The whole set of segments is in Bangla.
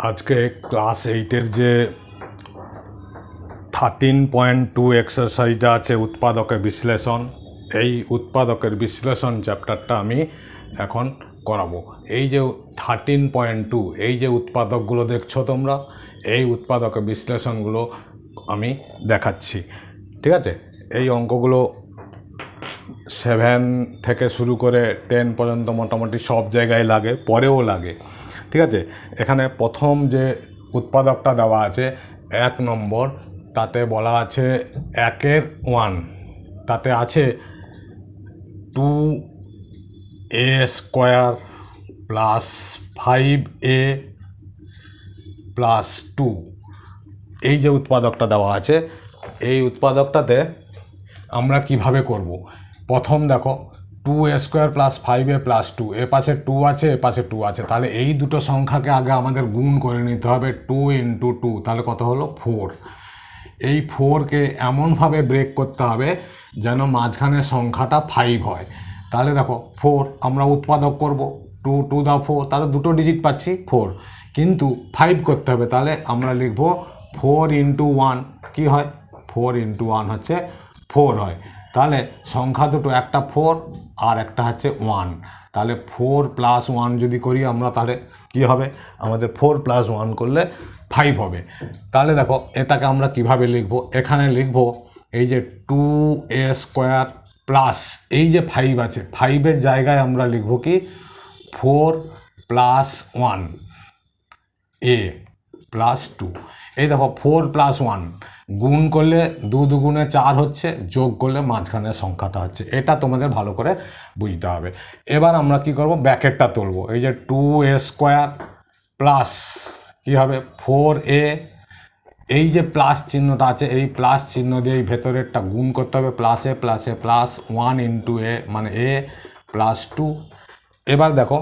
আজকে ক্লাস 8-এর যে 13.2 এক্সারসাইজটা আছে উৎপাদকের বিশ্লেষণ, এই উৎপাদকের বিশ্লেষণ চ্যাপ্টারটা আমি এখন করাবো। এই যে 13.2 এই যে উৎপাদকগুলো দেখছো তোমরা, এই উৎপাদকের বিশ্লেষণগুলো আমি দেখাচ্ছি, ঠিক আছে? এই অঙ্কগুলো 7 থেকে শুরু করে 10 পর্যন্ত মোটামুটি সব জায়গায় লাগে, পরেও লাগে, ঠিক আছে? এখানে প্রথম যে উৎপাদকটা দেওয়া আছে 1 নম্বর, তাতে বলা আছে 1-এর 1, তাতে আছে 2a square plus 5a plus 2। এই যে উৎপাদকটা দেওয়া আছে, এই উৎপাদকটাতে আমরা কিভাবে করব? প্রথম দেখো 2a square plus 5a plus 2, এ পাশে 2 আছে, এ পাশে 2 আছে, তাহলে এই দুটো সংখ্যাকে আগে আমাদের গুণ করে নিতে হবে। 2 ইন্টু 2 তাহলে কত হলো? 4। এই 4কে এমনভাবে ব্রেক করতে হবে যেন মাঝখানের সংখ্যাটা 5 হয়। তাহলে দেখো 4 আমরা উৎপাদক করব, 2 টু দা 4, তাহলে দুটো ডিজিট পাচ্ছি 4, কিন্তু 5 করতে হবে। তাহলে আমরা লিখব 4 ইন্টু 1 কী হয়? 4 ইন্টু 1 হচ্ছে 4 হয়। তাহলে সংখ্যা দুটো, একটা 4 আর একটা হচ্ছে 1, তাহলে 4 প্লাস 1 যদি করি আমরা, তাহলে কি হবে? আমাদের 4 প্লাস 1 করলে 5 হবে। তাহলে দেখো এটাকে আমরা কিভাবে লিখব? এখানে লিখব এই যে 2a স্কোয়ার প্লাস এই যে 5 আছে, 5-এর জায়গায় আমরা লিখব কি? 4 প্লাস 1a প্লাস 2। এই দেখো 4 প্লাস 1 গুণ করলে 2 দুগুণে 4 হচ্ছে, যোগ করলে মাঝখানের সংখ্যাটা হচ্ছে। এটা তোমাদের ভালো করে বুঝতে হবে। এবার আমরা কি করব? ব্র্যাকেটটা তুলব। এই যে 2a স্কোয়ার প্লাস কি হবে? 4a, এই যে প্লাস চিহ্নটা আছে, এই প্লাস চিহ্ন দিয়ে এই ভেতরেরটা গুণ করতে হবে, প্লাসে প্লাসে প্লাস 1 ইন্টু a মানে a প্লাস 2। এবার দেখো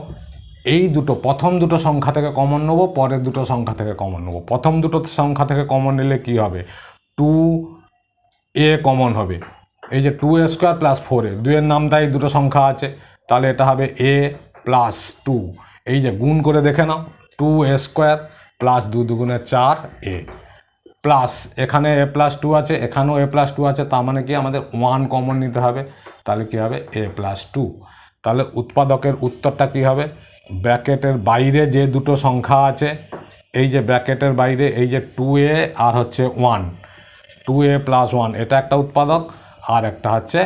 এই দুটো, প্রথম দুটো সংখ্যা থেকে কমন নেব, পরের দুটো সংখ্যা থেকে কমন নেব। প্রথম দুটো সংখ্যা থেকে কমন নিলে কি হবে? 2a কমন হবে। এই যে 2a স্কোয়ার প্লাস 4a, 2-এর নামটাই দুটো সংখ্যা আছে, তাহলে এটা হবে a প্লাস 2। এই যে গুণ করে দেখে নাও, 2a স্কোয়ার প্লাস 2 দুগুণে 4a প্লাস এখানে a প্লাস 2 আছে, এখানেও a প্লাস 2 আছে, তার মানে কি আমাদের 1 কমন নিতে হবে। তাহলে কি হবে? a plus 2। তাহলে উৎপাদকের উত্তরটা কি হবে? ব্র্যাকেটের বাইরে যে দুটো সংখ্যা আছে, এই যে ব্র্যাকেটের বাইরে এই যে 2a আর হচ্ছে 1, 2a প্লাস 1 এটা একটা উৎপাদক, আর একটা হচ্ছে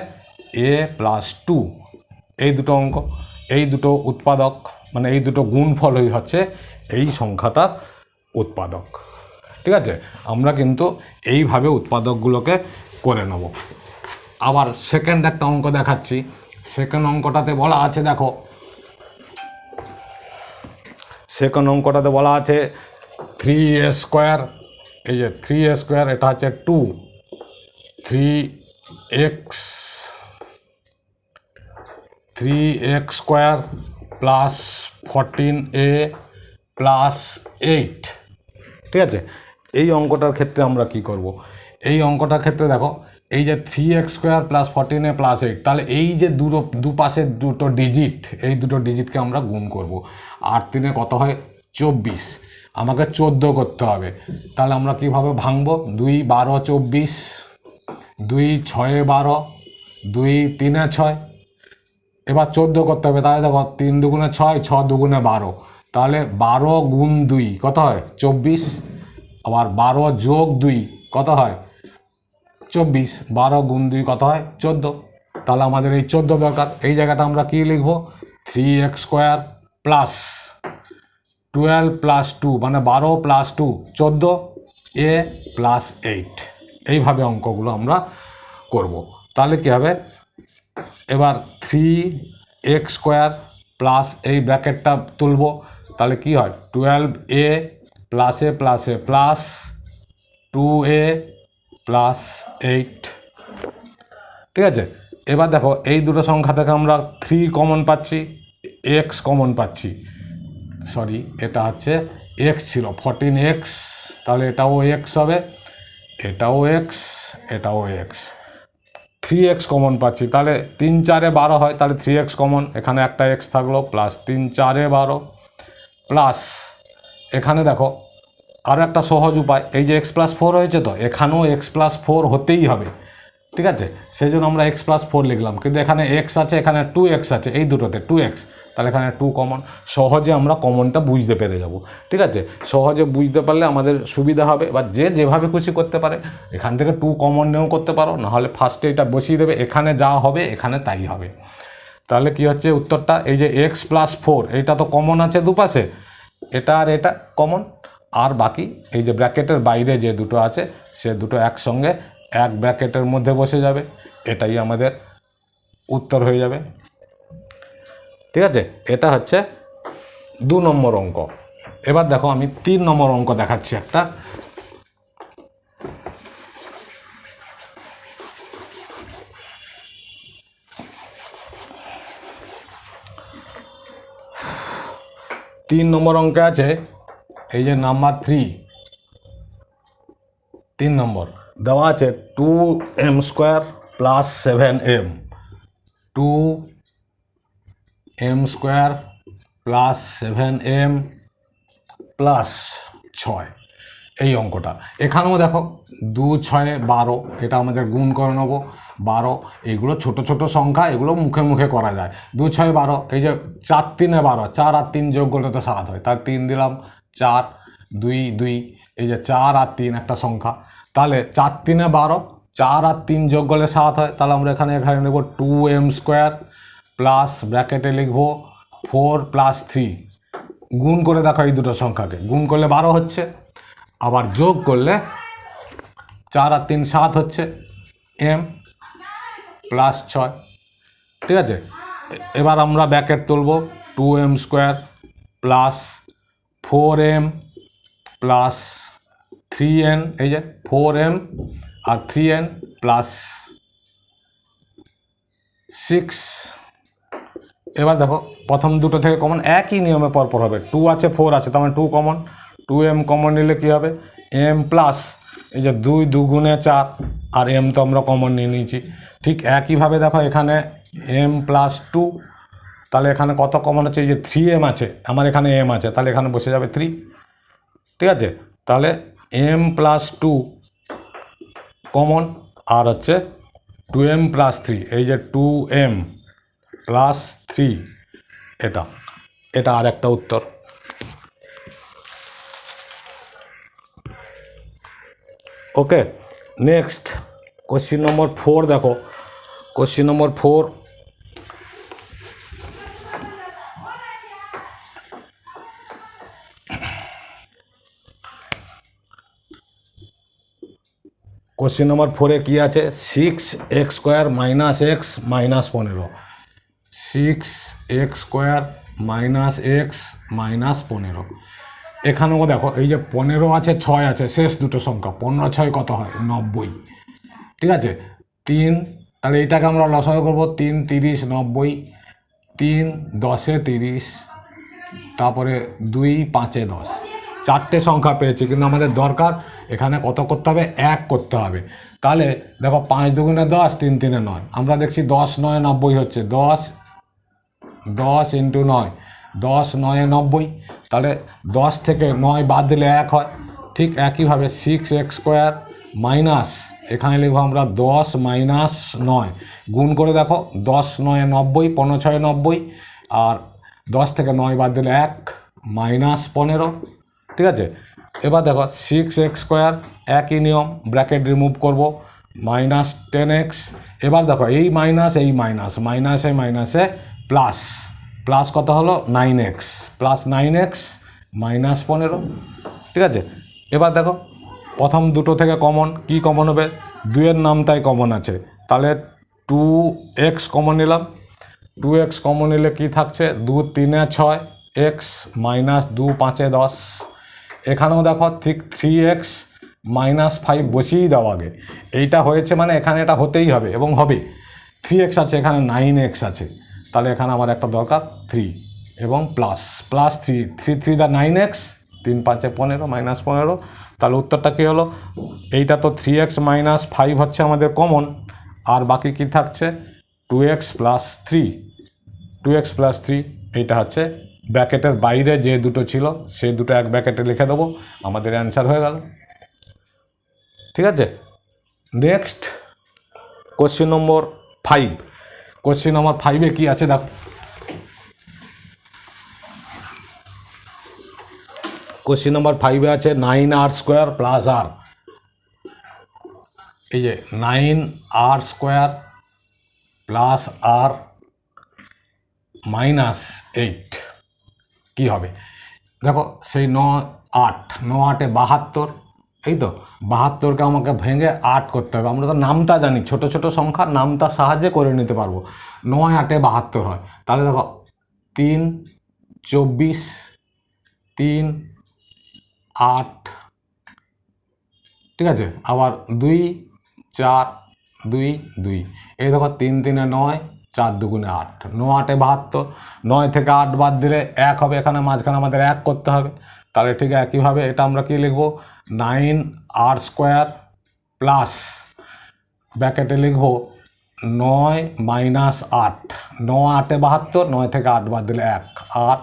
a প্লাস 2। এই দুটো অঙ্ক, এই দুটো উৎপাদক, মানে এই দুটো গুণফলই হচ্ছে এই সংখ্যাটার উৎপাদক, ঠিক আছে? আমরা কিন্তু এইভাবে উৎপাদকগুলোকে করে নেব। আবার সেকেন্ড একটা অঙ্ক দেখাচ্ছি। সেকেন্ড অঙ্কটাতে বলা আছে, দেখো সেকেন্ড অঙ্কটাতে বলা আছে 3a স্কোয়ার, এই যে 3a স্কোয়ার এটা হচ্ছে 2, 3x square plus 14a plus 8, ঠিক আছে? এই অঙ্কটার ক্ষেত্রে আমরা কি করব? এই অঙ্কটার ক্ষেত্রে দেখো এই যে 3x square plus 14a plus 8, তাহলে এই যে দুপাশের দুটো ডিজিট, এই দুটো ডিজিটকে আমরা গুণ করব। 8 3 কত হয়? 24। আমাকে 14 করতে হবে। তাহলে আমরা কিভাবে ভাঙবো? 2 12 24, 2 6 12, 2 3 6। এবার 14 করতে হবে। তাহলে দেখো 3 দুগুণে 6, 6 দুগুণে 12, তাহলে 12 গুণ 2 কত হয়? 24। আবার 12 যোগ 2 কত হয়? 24। 12 গুণ 2 কত হয়? 14। তাহলে আমাদের এই 14 দরকার। এই জায়গাটা আমরা কি লিখব? 3x স্কোয়ার প্লাস 12 প্লাস 2 মানে 12 প্লাস 2 14a প্লাস 8। এইভাবে অঙ্কগুলো আমরা করব। তাহলে কি হবে? এবার 3x স্কোয়ার প্লাস এই ব্র্যাকেটটা তুলব, তাহলে কি হয়? 12a প্লাসে প্লাসে প্লাস 2a প্লাস 8, ঠিক আছে? এবার দেখো এই দুটো সংখ্যা থেকে আমরা 3 কমন পাচ্ছি, x কমন পাচ্ছি, সরি এটা হচ্ছে x ছিল 14x, তাহলে এটাও x হবে, এটাও x, এটাও x। 3x কমন পাচ্ছি, তাহলে 3 4 12 হয়, তাহলে 3x কমন, এখানে একটা x থাকলো, প্লাস 3 4 12 প্লাস এখানে দেখো আরও একটা সহজ উপায়, এই যে x+4 হয়েছে তো, এখানেও x+4 হতেই হবে, ঠিক আছে, সেই জন্য আমরা x+4 লিখলাম, কিন্তু এখানে x আছে, এখানে 2x আছে, এই দুটোতে 2x, তাহলে এখানে 2 কমন, সহজে আমরা কমনটা বুঝতে পেরে যাব, ঠিক আছে, সহজে বুঝতে পারলে আমাদের সুবিধা হবে, বা যে যেভাবে খুশি করতে পারে, এখান থেকে 2 কমন নিয়েও করতে পারো, নাহলে ফার্স্টে এটা বসিয়ে দেবে, এখানে যা হবে এখানে তাই হবে। তাহলে কি হচ্ছে উত্তরটা, এই যে x+4 এইটা তো কমন আছে দুপাশে, এটা আর এটা কমন, আর বাকি এই যে ব্র্যাকেটের বাইরে যে দুটো আছে সে দুটো একসঙ্গে এক ব্র্যাকেটের মধ্যে বসে যাবে, এটাই আমাদের উত্তর হয়ে যাবে, ঠিক আছে। এটা হচ্ছে 2 নম্বর অঙ্ক। এবার দেখো আমি 3 নম্বর অঙ্ক দেখাচ্ছি একটা। তিন নম্বর অঙ্কে আছে এই যে নাম্বার 3 নম্বর দেওয়া আছে 2m² + 7m, 2m² + 7m + 6, এই অঙ্কটা। এখানেও দেখো 2 6 12, এটা আমাদের গুণ করে নেবো 12, এইগুলো ছোট ছোট সংখ্যা, এগুলো মুখে মুখে করা যায়। 2 6 12, এই যে 4 3 12, 4 আর 3 যোগ করলে তো 7 হয়, তার 3 দিলাম 4, 2 2, এই যে 4 আর 3 একটা সংখ্যা, তাহলে 4 3 12, 4 আর 3 যোগ করলে 7 হয়, তাহলে আমরা এখানে নেব 2m² প্লাস ব্র্যাকেটে লিখবো 4 + 3, গুণ করে দেখো এই দুটো সংখ্যাকে, গুণ করলে 12 হচ্ছে, আবার যোগ করলে 4 আর 3 7 হচ্ছে, m + 6, ঠিক আছে। এবার আমরা ব্র্যাকেট তুলব, 2m² + 4m + 3n, এই যে 4m আর 3n + 6। এবার দেখো প্রথম দুটো থেকে কমন, একই নিয়মে পরপর হবে, 2 আছে 4 আছে, তার মানে 2 কমন, 2m কমন নিলে কী হবে, m প্লাস এই যে 2 2 গুণে 4, আর m তো আমরা কমন নিয়ে নিয়েছি, ঠিক একইভাবে দেখো এখানে m + 2, তাহলে এখানে কত কমন হচ্ছে, এই যে 3m আছে, আমার এখানে m আছে, তাহলে এখানে বসে যাবে 3, ঠিক আছে। তাহলে m + 2 কমন, আর হচ্ছে 2m + 3, এই যে 2m + 3, এটা আর একটা উত্তর। ওকে, নেক্সট কোশ্চিন নম্বর 4 দেখো, কোশ্চিন নম্বর 4, কোশ্চিন নম্বর 4-এ কী আছে, 6x² - x - 15, 6x² - x - 15, এখানেও দেখো এই যে 15 আছে 6 আছে, শেষ দুটো সংখ্যা, 15 6 কত হয় 90, ঠিক আছে। 3, তাহলে এইটাকে আমরা লসাগু করবো, 3 30 90, 3 10 30, তারপরে 2 5 10, চারটে সংখ্যা পেয়েছি, কিন্তু আমাদের দরকার এখানে কত করতে হবে, 1 করতে হবে। তাহলে দেখো 5 2 10, 3 3 9, আমরা দেখছি 10 9 90 হচ্ছে, 10 10 × 9, 10 9 90, তাহলে 10 থেকে 9 বাদ দিলে 1 হয়, ঠিক একইভাবে 6x² মাইনাস, এখানে লিখবো আমরা 10 - 9, গুণ করে দেখো 10 9 90, 15 6 90, আর 10 থেকে 9 বাদ দিলে 1 -15, ঠিক আছে। এবার দেখো 6x², একই নিয়ম, ব্র্যাকেট রিমুভ করব, -10x, এবার দেখো এই মাইনাস এই মাইনাস, মাইনাসে মাইনাসে প্লাস, প্লাস কত হলো 9x, প্লাস 9x -15, ঠিক আছে। এবার দেখো প্রথম দুটো থেকে কমন, কি কমন হবে, 2-এর নামটাই কমন আছে, তাহলে 2x কমন নিলাম, 2x কমন নিলে কী থাকছে, 2 3 6, x - 2 5 10, এখানেও দেখো ঠিক 3x - 5 বসিয়েই দাও আগে, এইটা হয়েছে মানে এখানে এটা হতেই হবে এবং হবে, 3x আছে, এখানে 9x আছে, তাহলে এখানে আমার একটা দরকার 3 এবং প্লাস 3 3 3 দা 9x, 3 5 15 -15, তাহলে উত্তরটা কী হলো, এইটা তো 3x - 5 হচ্ছে আমাদের কমন, আর বাকি কি থাকছে 2x + 3, 2x + 3, এইটা হচ্ছে ব্র্যাকেটের বাইরে যে দুটো ছিল সেই দুটো এক ব্র্যাকেটে লিখে দেবো, আমাদের অ্যান্সার হয়ে গেল। ঠিক আছে, next question number 5। Question number 5-এ কী আছে দেখো। কোশ্চেন নম্বর 5-এ আছে 9r² প্লাস আর। এই যে 9r² প্লাস আর মাইনাস 8 কী হবে দেখো। সেই 9 8 9 8 72, এই তো 72কে আমাকে ভেঙে 8 করতে হবে। আমরা তো নামটা জানি, ছোট ছোট সংখ্যার নামটা সাহায্যে করে নিতে পারবো। 9 8 72 হয়, তাহলে দেখো 3 24 3 8, ঠিক আছে, আবার 2 4 2 2, এই দেখো 3 3 9 4 2 8, 9 8 72, 9 থেকে 8 বাদ দিলে 1 হবে, এখানে মাঝখানে আমাদের 1 করতে হবে। তাহলে ঠিক একইভাবে এটা আমরা কি লিখবো, 9r² প্লাস ব্র্যাকেটে লিখবো 9 মাইনাস 8, 9 8 72, 9 থেকে 8 বাদ দিলে 1, 8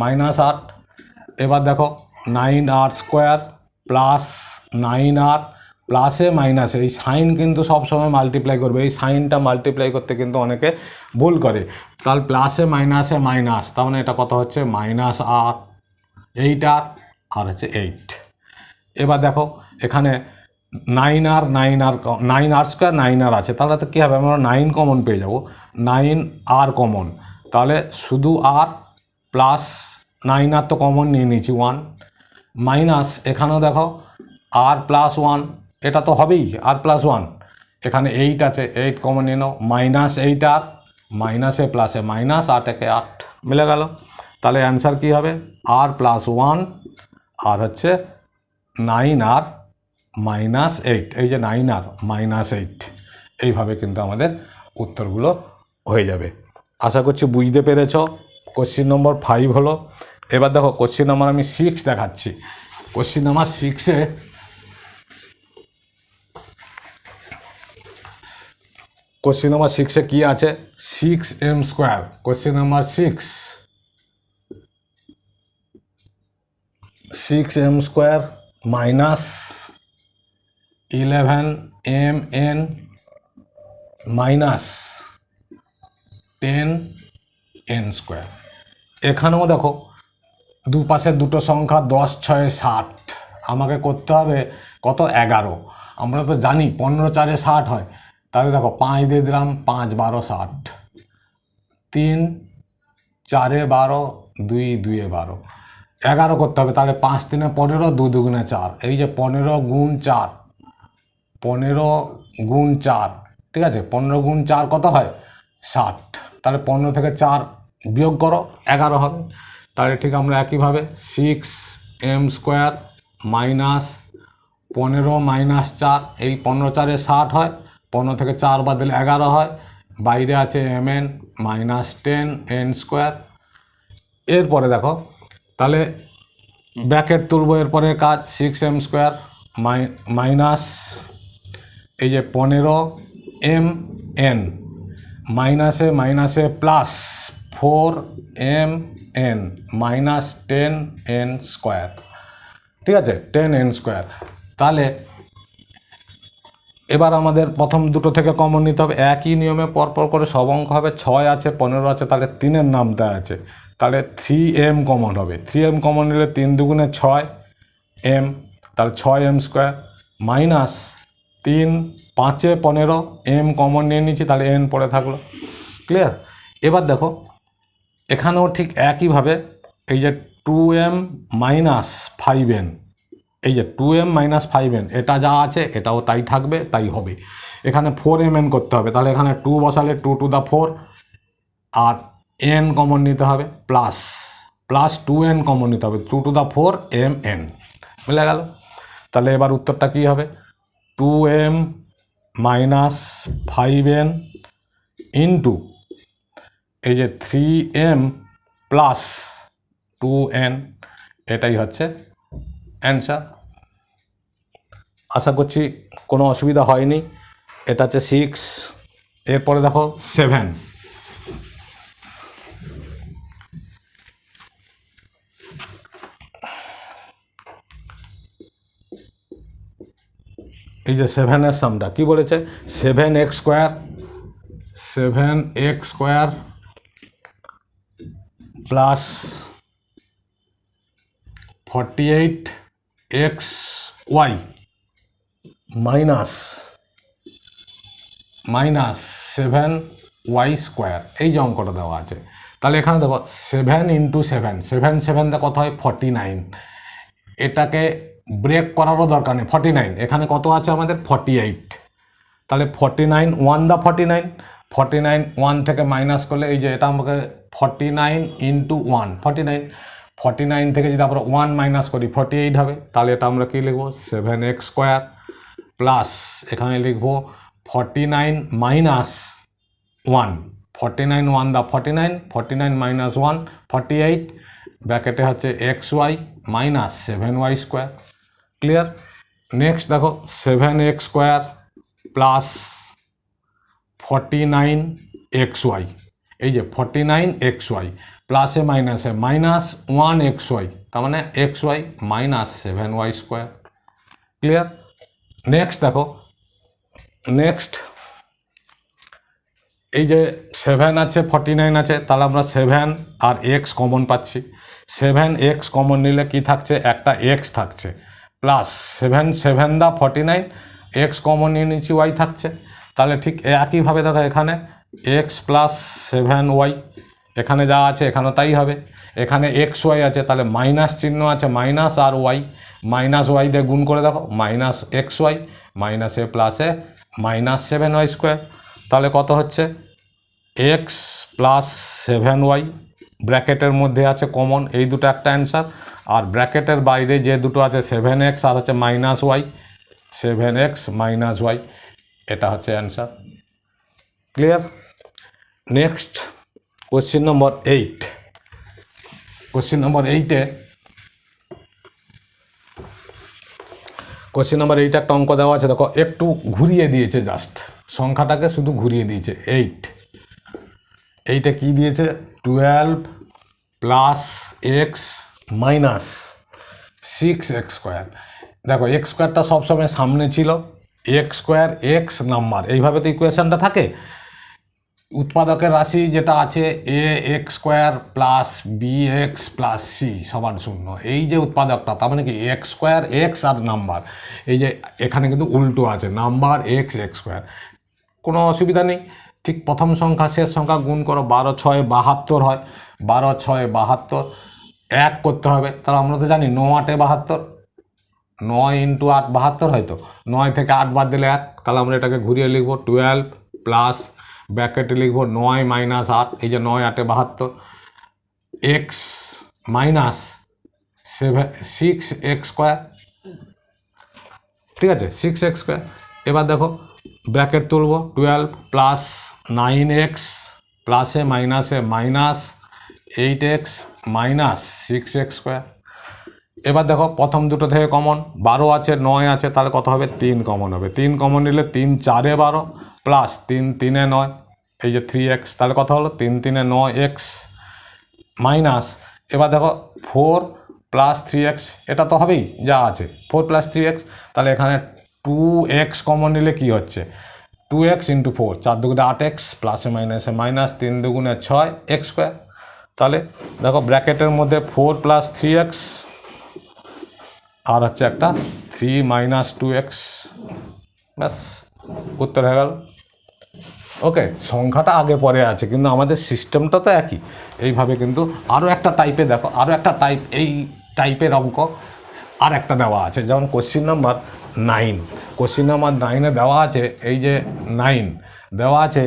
মাইনাস 8। এবার দেখো 9r² প্লাস 9r প্লাসে মাইনাসে, এই সাইন কিন্তু সবসময় মাল্টিপ্লাই করবে। এই সাইনটা মাল্টিপ্লাই করতে কিন্তু অনেকে ভুল করে। তাহলে প্লাসে মাইনাসে মাইনাস, তার মানে এটা কত হচ্ছে মাইনাস আর 8r আর হচ্ছে 8। এবার দেখো এখানে 9r 9r² 9r আছে, তাহলে তো কী হবে, আমরা 9 কমন পেয়ে যাব, 9r কমন, তাহলে শুধু আর প্লাস 9r তো কমন নিয়ে নিয়েছি 1, মাইনাস এখানেও দেখো আর প্লাস 1, এটা তো হবেই আর প্লাস 1, এখানে 8 আছে 8 কমন নিয়ে নাও, মাইনাস 8r মাইনাসে প্লাসে মাইনাস 8 একে 8 মিলে গেল। তাহলে অ্যান্সার কী হবে, আর প্লাস 1 আর হচ্ছে 9r মাইনাস 8, এই যে 9r মাইনাস 8, এইভাবে কিন্তু আমাদের উত্তরগুলো হয়ে যাবে। আশা করছি বুঝতে পেরেছ। কোশ্চেন নম্বর 5 হলো। এবার দেখো কোশ্চেন নাম্বার আমি 6 দেখাচ্ছি। কোশ্চেন নাম্বার 6-এ কোশ্চেন নাম্বার 6-এ কী আছে, 6m²। Question number 6m² minus 11mn minus 10n²। এখানেও দেখো দুপাশে দুটো সংখ্যা 10 6 60, আমাকে করতে হবে কত 11। আমরা তো জানি 15 4 60 হয়, তাহলে দেখো 5 দিয়ে দিলাম, 5 12 60, 3 4 12 2 2 12, 11 করতে হবে। তাহলে 5 3 15, 2 2 4, এই যে 15 গুণ 4, 15 গুণ 4, ঠিক আছে, 15 গুণ 4 কত হয় 60, তাহলে 15 থেকে 4 বিয়োগ করো 11 হবে। তাহলে ঠিক আমরা একইভাবে 6m² মাইনাস 15 মাইনাস 4, এই 15 4 60 হয়, 15 থেকে 4 বাদ দিলে 11 হয়, বাইরে আছে mn মাইনাস 10n²। এরপরে দেখো তাহলে ব্র্যাকেট তুলবো, এরপরের কাজ 6m² মাইনাস এই যে 15mn মাইনাসে মাইনাসে প্লাস 4mn মাইনাস 10n², ঠিক আছে, 10n²। তাহলে এবার আমাদের প্রথম দুটো থেকে কমন নিতে হবে, একই নিয়মে পরপর করে সব অঙ্ক হবে। 6 আছে 15 আছে, তাহলে 3-এর নামটা আছে, তাহলে 3m কমন হবে। 3m কমন নিলে 3 2 6m, তাহলে 6m² মাইনাস 3 5 15, m কমন নিয়ে নিচ্ছি, তাহলে n পড়ে থাকলো। ক্লিয়ার? এবার দেখো এখানেও ঠিক একইভাবে এই যে 2m মাইনাস 5n, এই যে 2m মাইনাস 5n, এটা যা আছে এটাও তাই থাকবে, তাই হবে। এখানে 4mn করতে হবে, তাহলে এখানে 2 বসালে 2 টু দ্য 4, আর n কমন নিতে হবে, প্লাস 2n কমন নিতে হবে, 2 টু দ্য 4 mn মিলে গেল। তাহলে এবার উত্তরটা কী হবে, 2m মাইনাস 5n ইন্টু এই যে 3m প্লাস 2n, এটাই হচ্ছে অ্যান্সার। আশা করছি কোনো অসুবিধা হয়নি। এটা হচ্ছে 6। এরপরে দেখো 7। এই যে 7 সামটা কি বলেছে 7x² plus 48xy minus 7y², এই যে অঙ্কটা দেওয়া আছে। তাহলে এখানে দেখো 7 × 7, 7 7 কত হয় 49। এটাকে ব্রেক করারও দরকার নেই, 49 এখানে কত আছে আমাদের 48। তাহলে 49 1 দা 49, 49 1 থেকে মাইনাস করলে এই যে এটা আমাকে 49 × 1 49, 49 থেকে যদি আমরা 1 মাইনাস করি 48 হবে। তাহলে এটা আমরা কি লিখবো 7x² প্লাস এখানে লিখবো 49 মাইনাস 1, 49 1 দা 49, 49 মাইনাস 1 48, ব্র্যাকেটে হচ্ছে xy minus 7y²। Clear? Next দেখো 7x² প্লাস 49xy, এই যে 49xy প্লাসে মাইনাসে মাইনাস 1xy, তার মানে xy minus 7y²। Clear? Next দেখো, নেক্সট এই যে 7 আছে 49 আছে, তাহলে আমরা 7 আর x কমন পাচ্ছি। 7x কমন নিলে কি থাকছে, একটা x থাকছে, প্লাস 7 7 দা 49, x কমন নিয়ে নিচ্ছি y থাকছে। তাহলে ঠিক একইভাবে দেখো এখানে x প্লাস 7y, এখানে যা আছে এখানেও তাই হবে। এখানে xy আছে, তাহলে মাইনাস চিহ্ন আছে, মাইনাস আর y, মাইনাস y দিয়ে গুণ করে দেখো মাইনাস xy মাইনাসে প্লাসে মাইনাস 7y²। তাহলে কত হচ্ছে x প্লাস 7y, ব্র্যাকেটের মধ্যে আছে কমন, এই দুটো একটা অ্যান্সার। আর ব্র্যাকেটের বাইরে যে দুটো আছে 7x আর হচ্ছে minus y, 7x minus y, এটা হচ্ছে answer. Clear? Next question number 8। Question number 8-এ একটা অঙ্ক দেওয়া আছে, দেখো একটু ঘুরিয়ে দিয়েছে, জাস্ট সংখ্যাটাকে শুধু ঘুরিয়ে দিয়েছে। 8-এ কি দিয়েছে 12 প্লাস x মাইনাস 6x²। দেখো x²টা সবসময় সামনে ছিল, x² x নাম্বার, এইভাবে তো ইকুয়েশনটা থাকে। উৎপাদকের রাশি যেটা আছে ax² plus bx plus c সমান 0, এই যে উৎপাদকটা, তার মানে কি x² x আর নাম্বার, এই যে এখানে কিন্তু উল্টো আছে, নাম্বার x x², কোনো অসুবিধা নেই। ঠিক প্রথম সংখ্যা শেষ সংখ্যা গুণ করো, 12 6 72 হয়, 12 6 72, 1 করতে হবে। তাহলে আমরা তো জানি 9 8 72, 9 × 8 72 হয়তো, 9 থেকে 8 বাদ দিলে 1, তাহলে আমরা এটাকে ঘুরিয়ে লিখবো 12 প্লাস ব্র্যাকেটে লিখবো 9 মাইনাস 8, এই যে 9 8 72, x মাইনাস 6x², ঠিক আছে 6x²। এবার দেখো ব্র্যাকেট তুলবো 12 প্লাস 9x প্লাসে মাইনাসে মাইনাস 8x মাইনাস 6x²। এবার দেখো প্রথম দুটো থেকে কমন, 12 আছে 9 আছে, তাহলে কত হবে 3 কমন হবে, 3 কমন নিলে 3 4 12 প্লাস 3 3 9, এই যে 3x, তাহলে কত হলো 3 3 9x মাইনাস। এবার দেখো 4 প্লাস 3x, এটা তো হবেই যা আছে 4 প্লাস 3x, তাহলে এখানে 2x কমন নিলে কি হচ্ছে 2x × 4, 4 2 8x প্লাসে মাইনাসে মাইনাস 3 2 6 x²। তাহলে দেখো ব্র্যাকেটের মধ্যে 4 প্লাস 3x আর হচ্ছে একটা 3 মাইনাস 2x, ব্যাস উত্তর হয়ে গেল। ওকে, সংখ্যাটা আগে পরে আছে কিন্তু আমাদের সিস্টেমটা তো একই। এইভাবে কিন্তু আরও একটা টাইপে দেখো, আরও একটা টাইপ, এই টাইপের অঙ্ক আর একটা দেওয়া আছে, যেমন কোশ্চিন নাম্বার 9। কোশ্চিন নাম্বার 9-এ দেওয়া আছে, এই যে 9 দেওয়া আছে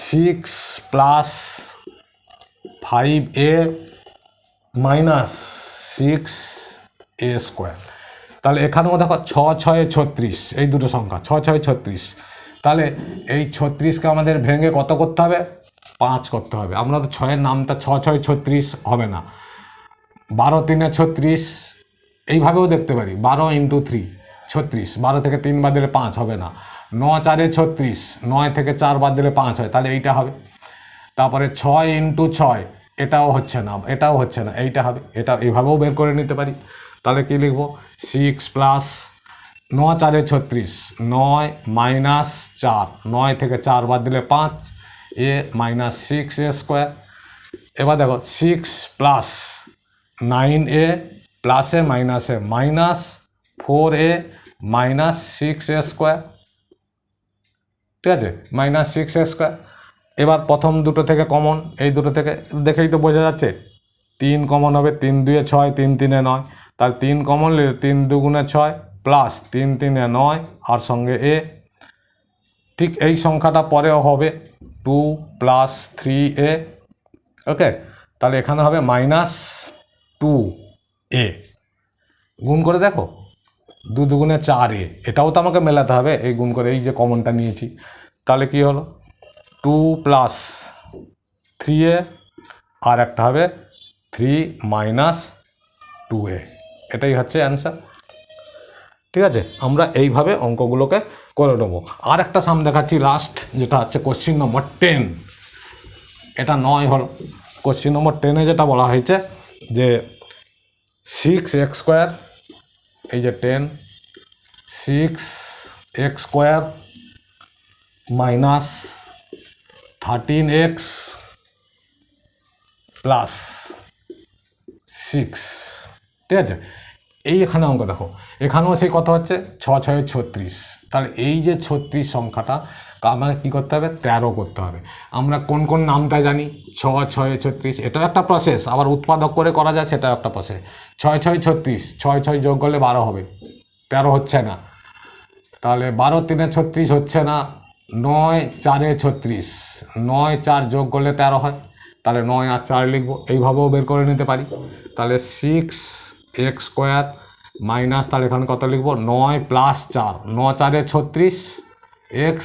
6 প্লাস 5a মাইনাস 6a²। তাহলে এখানেও দেখো 6 6 36, এই দুটো সংখ্যা 6 6 36, তাহলে এই 36কে আমাদের ভেঙে কত করতে হবে 5 করতে হবে। আমরা তো 6-এর নামটা 6 6 36 হবে না, 12 3 36 এইভাবেও দেখতে পারি, 12 × 3 36, 12 থেকে 3 বাদ দিলে 5 হবে না, 9 4 36, 9 থেকে 4 বাদ দিলে 5 হয়, তাহলে এইটা হবে। তারপরে 6 × 6, এটাও হচ্ছে না, এটাও হচ্ছে না, এইটা হবে, এটা এইভাবেও বের করে নিতে পারি। তাহলে কি লিখবো 6 প্লাস 9 4 36, 9 মাইনাস 4, 9 থেকে 4 বাদ দিলে 5, এ মাইনাস 6 এ স্কোয়ার। এবার দেখো 6 প্লাস 9a প্লাসে মাইনাসে minus 4a minus 6a square, ঠিক আছে, মাইনাস 6a স্কোয়ার। এবার প্রথম দুটো থেকে কমন, এই দুটো থেকে দেখেই তো বোঝা যাচ্ছে 3 কমন হবে, 3 2 6, 3 3 9, তার 3 কমন নিলে 3 2 6 প্লাস 3 3 9 আর সঙ্গে এ। ঠিক এই সংখ্যাটা পরেও হবে 2 প্লাস 3a, ওকে, তাহলে এখানে হবে মাইনাস 2a। গুণ করে দেখো 2 2 4a, এটাও তো আমাকে মেলাতে হবে, এই গুণ করে এই যে কমনটা নিয়েছি, তাহলে কি হলো 2 প্লাস 3a আর একটা হবে 3 মাইনাস 2a, এটাই হচ্ছে অ্যান্সার। ঠিক আছে, আমরা এইভাবে অঙ্কগুলোকে করে নেবো। আর একটা সাম দেখাচ্ছি লাস্ট, যেটা হচ্ছে কোশ্চিন নম্বর 10। এটা 9 হলো। কোশ্চিন নম্বর 10-এ যেটা বলা হয়েছে যে 6x স্কোয়ার, এই যে 10, 6x square minus 13x plus 6, ঠিক আছে। এই এখানে অঙ্ক দেখো, এখানেও সেই কথা হচ্ছে 6 6 36, তাহলে এই যে 36 সংখ্যাটা আমাকে কী করতে হবে, 13 করতে হবে। আমরা কোন কোন নামটা জানি, 6 6 36, এটাও একটা প্রসেস, আবার উৎপাদক করে করা যায়, সেটাও একটা প্রসেস। 6 6 36, 6 6 যোগ করলে 12 হবে, 13 হচ্ছে না, তাহলে 12 3 36 হচ্ছে না, 9 4 36, 9 4 যোগ করলে 13 হয়, তাহলে 9 আর 4 লিখবো, এইভাবেও বের করে নিতে পারি। তাহলে 6x স্কোয়ার মাইনাস, তাহলে এখানে কত লিখবো, 9 প্লাস 4, 9 4 36, x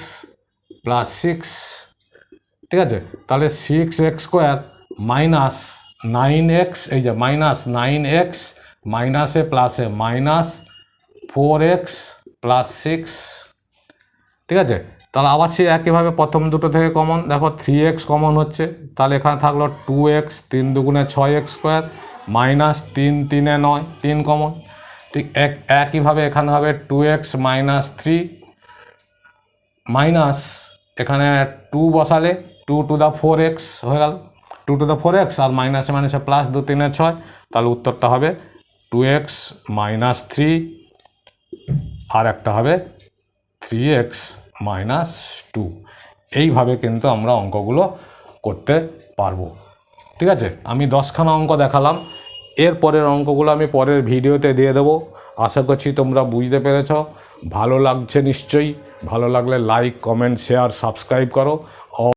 প্লাস 6, ঠিক আছে। তাহলে 6x স্কোয়ার মাইনাস 9x, এই যে মাইনাস 9x মাইনাসে প্লাসে মাইনাস 4x প্লাস 6, ঠিক আছে। তাহলে আবার সেই একইভাবে প্রথম দুটো থেকে কমন, দেখো 3x কমন হচ্ছে, তাহলে এখানে থাকলো 2x, 3 2 6x square minus 3 3 9, 3 common. ঠিক একইভাবে এখানে হবে 2x মাইনাস 3 মাইনাস, এখানে 2 বসালে 2 টু দ্য 4x হয়ে গেল, 2 টু দ্য 4x আর মাইনাসে মাইনাসে প্লাস 2 3 6, তাহলে উত্তরটা হবে 2x মাইনাস 3 আর একটা হবে 3x মাইনাস 2। এইভাবে কিন্তু আমরা অঙ্কগুলো করতে পারবো, ঠিক আছে। আমি 10খানা অঙ্ক দেখালাম, এর পরের অঙ্কগুলো আমি পরের ভিডিওতে দিয়ে দেবো। আশা করছি তোমরা বুঝতে পেরেছ। ভালো লাগছে নিশ্চয়ই, ভালো লাগলে লাইক কমেন্ট শেয়ার সাবস্ক্রাইব করো।